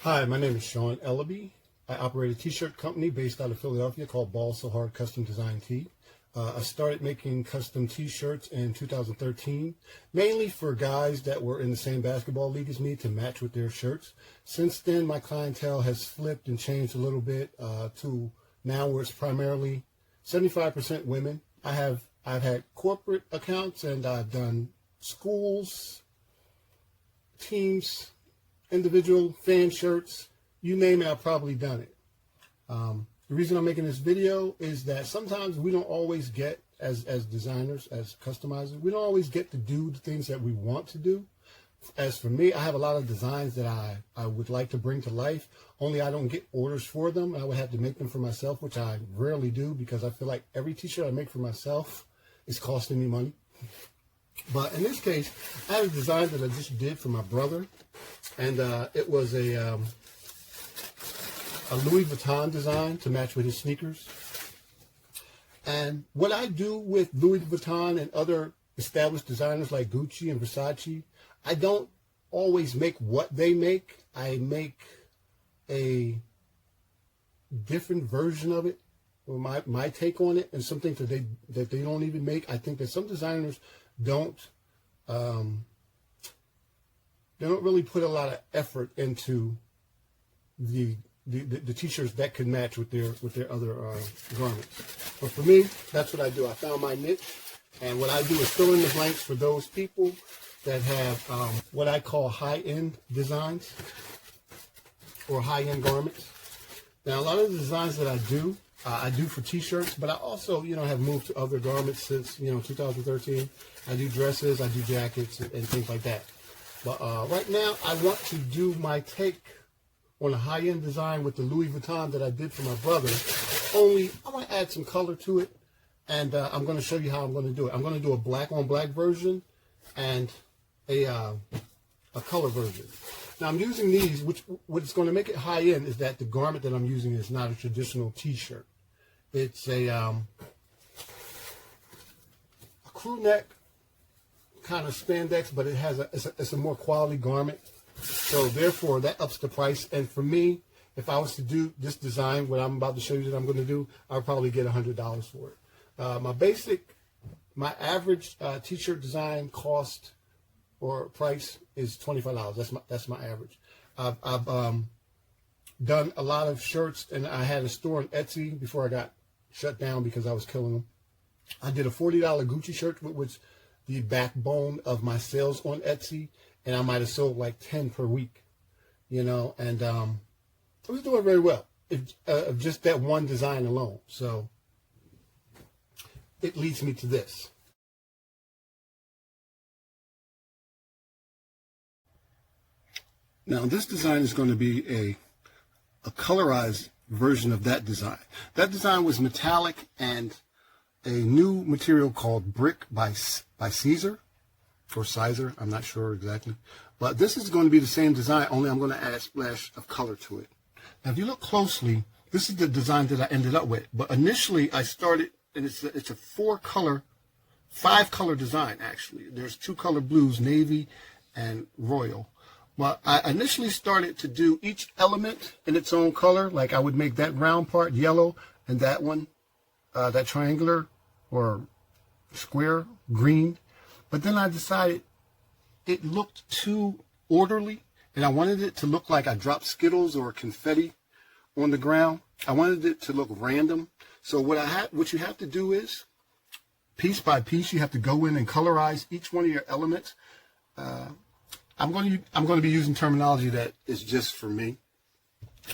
Hi, my name is Sean Ellaby. I operate a t-shirt company based out of Philadelphia called Ball So Hard Custom Design Tee. I started making custom t-shirts in 2013, mainly for guys that were in the same basketball league as me to match with their shirts. Since then, my clientele has flipped and changed a little bit to now where it's primarily 75% women. I've had corporate accounts, and I've done schools, teams, individual fan shirts, you name it, I've probably done it. The reason I'm making this video is that sometimes we don't always get, as designers, as customizers, we don't always get to do the things that we want to do. As for me, I have a lot of designs that I would like to bring to life, only I don't get orders for them. I would have to make them for myself, which I rarely do because I feel like every t-shirt I make for myself is costing me money. But in this case, I have a design that I just did for my brother, and it was a Louis Vuitton design to match with his sneakers. And what I do with Louis Vuitton and other established designers like Gucci and Versace, I don't always make what they make. I make a different version of it, or my take on it, and something that they don't even make. I think that some designers don't really put a lot of effort into the t-shirts that could match with their other garments. But for me, that's what I do. I found my niche, and what I do is fill in the blanks for those people that have what I call high-end designs or high-end garments. Now, a lot of the designs that I do for t-shirts, but I also, have moved to other garments since, 2013. I do dresses, I do jackets, and things like that. But right now, I want to do my take on a high-end design with the Louis Vuitton that I did for my brother. Only, I want to add some color to it, and I'm going to show you how I'm going to do it. I'm going to do a black-on-black version and a color version. Now, I'm using these, what's going to make it high-end is that the garment that I'm using is not a traditional t-shirt. It's a crew neck kind of spandex, but it's a more quality garment. So therefore, that ups the price. And for me, if I was to do this design, what I'm about to show you that I'm going to do, I would probably get $100 for it. My average t-shirt design cost or price is $25. That's my average. I've done a lot of shirts, and I had a store on Etsy before I got shut down because I was killing them. I did a $40 Gucci shirt, which was the backbone of my sales on Etsy, and I might have sold like 10 per week, and I was doing very well, just that one design alone. So it leads me to this. Now, this design is going to be a colorized version of that design. That design was metallic and a new material called brick by Siser, or Siser, I'm not sure exactly. But this is going to be the same design, only I'm going to add a splash of color to it. Now, if you look closely, this is the design that I ended up with. But initially, I started, and it's a 5-color design, actually. There's 2 color blues, navy and royal. Well, I initially started to do each element in its own color. Like I would make that round part yellow, and that one, that triangular or square, green. But then I decided it looked too orderly, and I wanted it to look like I dropped Skittles or confetti on the ground. I wanted it to look random. So what you have to do is, piece by piece, you have to go in and colorize each one of your elements. I'm going to be using terminology that is just for me.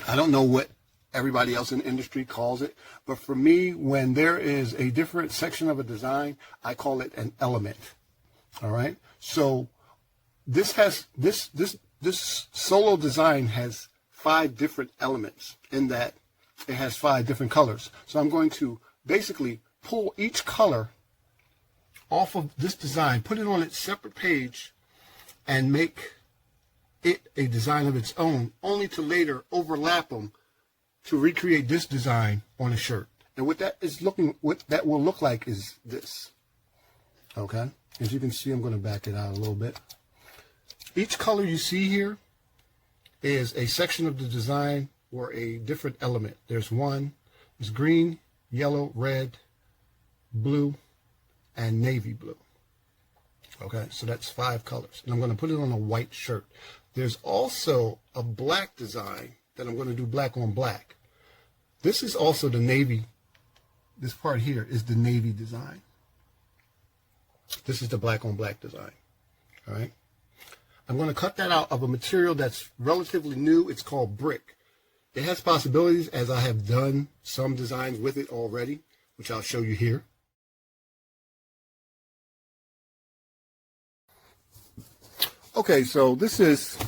I don't know what everybody else in the industry calls it, but for me, when there is a different section of a design, I call it an element. All right. So this solo design has 5 different elements in that it has 5 different colors. So I'm going to basically pull each color off of this design, put it on its separate page, and make it a design of its own, only to later overlap them to recreate this design on a shirt. And what that will look like is this. Okay? As you can see, I'm going to back it out a little bit. Each color you see here is a section of the design or a different element. There's green, yellow, red, blue, and navy blue. Okay, so that's 5 colors. And I'm going to put it on a white shirt. There's also a black design that I'm going to do black on black. This is also the navy. This part here is the navy design. This is the black on black design. All right. I'm going to cut that out of a material that's relatively new. It's called brick. It has possibilities, as I have done some designs with it already, which I'll show you here. Okay, so this is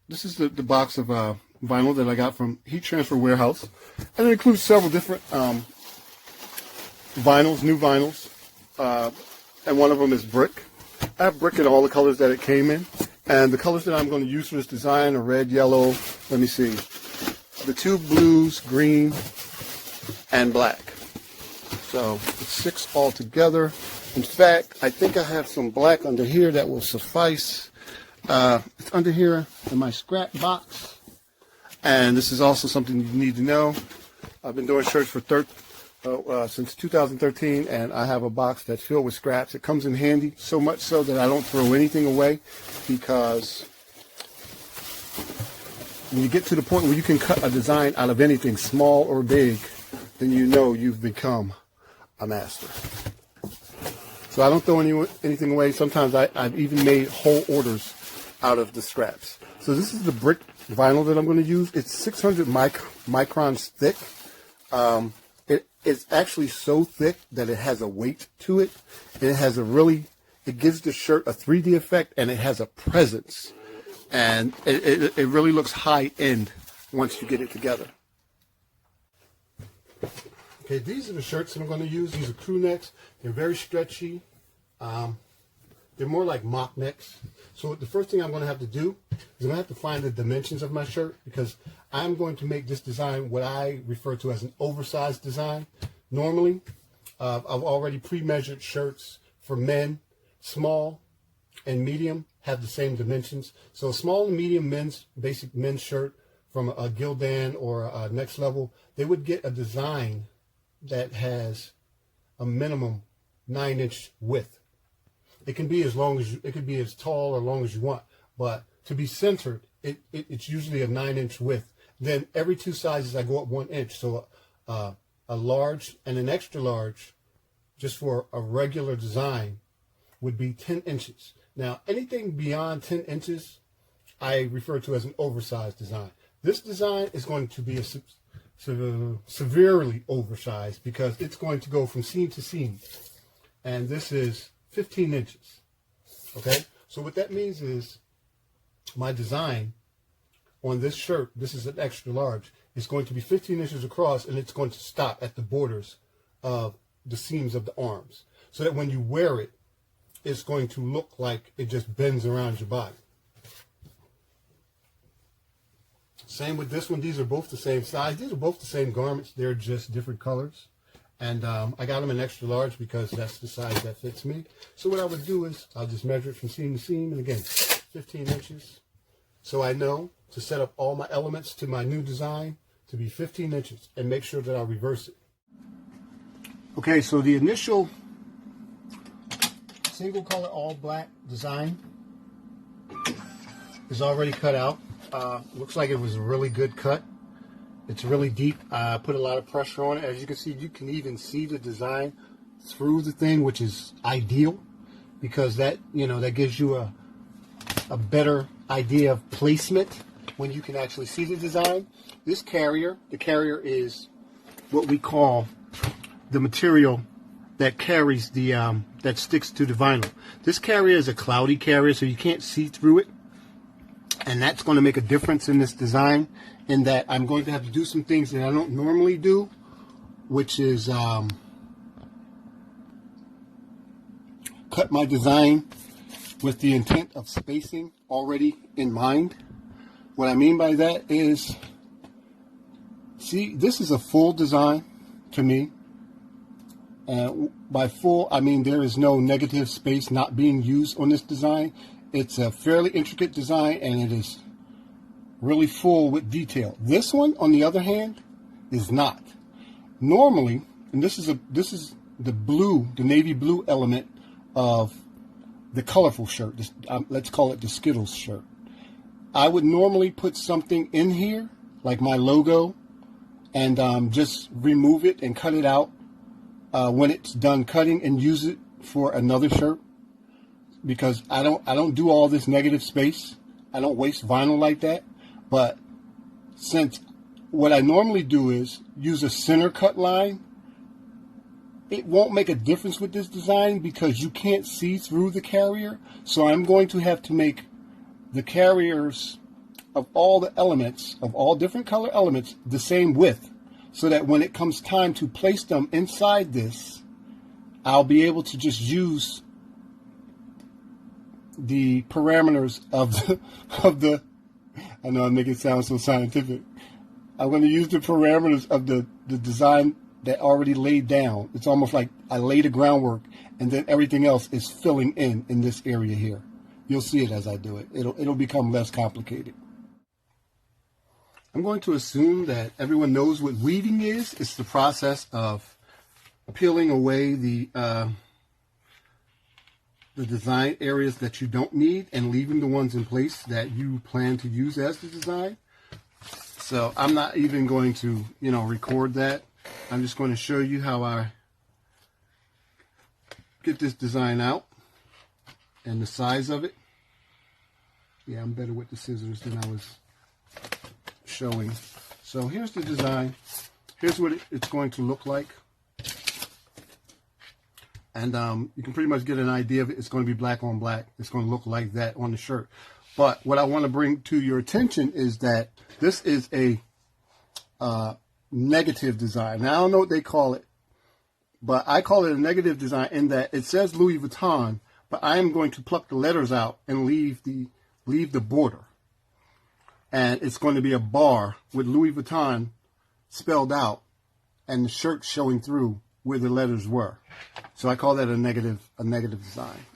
the box of vinyl that I got from Heat Transfer Warehouse, and it includes several different vinyls, new vinyls, and one of them is brick. I have brick in all the colors that it came in, and the colors that I'm going to use for this design are red, yellow, let me see, the 2 blues, green, and black. So it's 6 altogether. In fact, I think I have some black under here that will suffice. It's under here in my scrap box. And this is also something you need to know. I've been doing shirts for since 2013, and I have a box that's filled with scraps. It comes in handy, so much so that I don't throw anything away, because when you get to the point where you can cut a design out of anything, small or big, then you know you've become a master. So I don't throw anything away. Sometimes I've even made whole orders out of the scraps. So this is the brick vinyl that I'm going to use. It's 600 microns thick. It's actually so thick that it has a weight to it. And it gives the shirt a 3D effect, and it has a presence. And it really looks high end once you get it together. Okay, these are the shirts that I'm going to use. These are crew necks. They're very stretchy. They're more like mock necks. So the first thing I'm going to have to do is I'm going to have to find the dimensions of my shirt, because I'm going to make this design what I refer to as an oversized design. Normally, I've already pre-measured shirts for men. Small and medium have the same dimensions. So a small and medium basic men's shirt from a Gildan or a Next Level, they would get a design that has a minimum 9-inch width. It can be it could be as tall or long as you want, but to be centered, it's usually a 9-inch width. Then every 2 sizes I go up 1 inch. So a large and an extra large, just for a regular design, would be 10 inches. Now anything beyond 10 inches, I refer to as an oversized design. This design is going to be severely oversized, because it's going to go from seam to seam, and this is 15 inches. Okay, so what that means is my design on this shirt, this is an extra large, is going to be 15 inches across, and it's going to stop at the borders of the seams of the arms, so that when you wear it, it's going to look like it just bends around your body. Same with this one. These are both the same size. These are both the same garments. They're just different colors. And I got them in extra large because that's the size that fits me. So what I would do is I'll just measure it from seam to seam. And again, 15 inches. So I know to set up all my elements to my new design to be 15 inches and make sure that I reverse it. Okay, so the initial single color all black design is already cut out. Looks like it was a really good cut. It's really deep. I put a lot of pressure on it. As you can see, you can even see the design through the thing, which is ideal, because that gives you a better idea of placement when you can actually see the design. This carrier, the carrier is what we call the material that carries the that sticks to the vinyl. This carrier is a cloudy carrier, so you can't see through it. And that's going to make a difference in this design, in that I'm going to have to do some things that I don't normally do, which is cut my design with the intent of spacing already in mind. What I mean by that is, see, this is a full design to me. And by full, I mean there is no negative space not being used on this design. It's a fairly intricate design, and it is really full with detail. This one, on the other hand, is not. Normally, and this is the blue, the navy blue element of the colorful shirt. This, let's call it the Skittles shirt. I would normally put something in here, like my logo, and just remove it and cut it out when it's done cutting, and use it for another shirt, because I don't do all this negative space. I don't waste vinyl like that. But since what I normally do is use a center cut line, it won't make a difference with this design because you can't see through the carrier. So I'm going to have to make the carriers of all the elements, of all different color elements, the same width, so that when it comes time to place them inside this, I'll be able to just use the parameters of the I know I make it sound so scientific. I'm going to use the parameters of the design that already laid down. It's almost like I laid the groundwork, and then everything else is filling in this area here. You'll see it as I do it. It'll become less complicated. I'm going to assume that everyone knows what weaving is. It's the process of peeling away the design areas that you don't need and leaving the ones in place that you plan to use as the design. So I'm not even going to, record that. I'm just going to show you how I get this design out and the size of it. Yeah, I'm better with the scissors than I was showing. So here's the design. Here's what it's going to look like. And you can pretty much get an idea of it. It's going to be black on black. It's going to look like that on the shirt. But what I want to bring to your attention is that this is a negative design. Now, I don't know what they call it, but I call it a negative design in that it says Louis Vuitton, but I am going to pluck the letters out and leave the border. And it's going to be a bar with Louis Vuitton spelled out and the shirt showing through where the letters were. So I call that a negative design.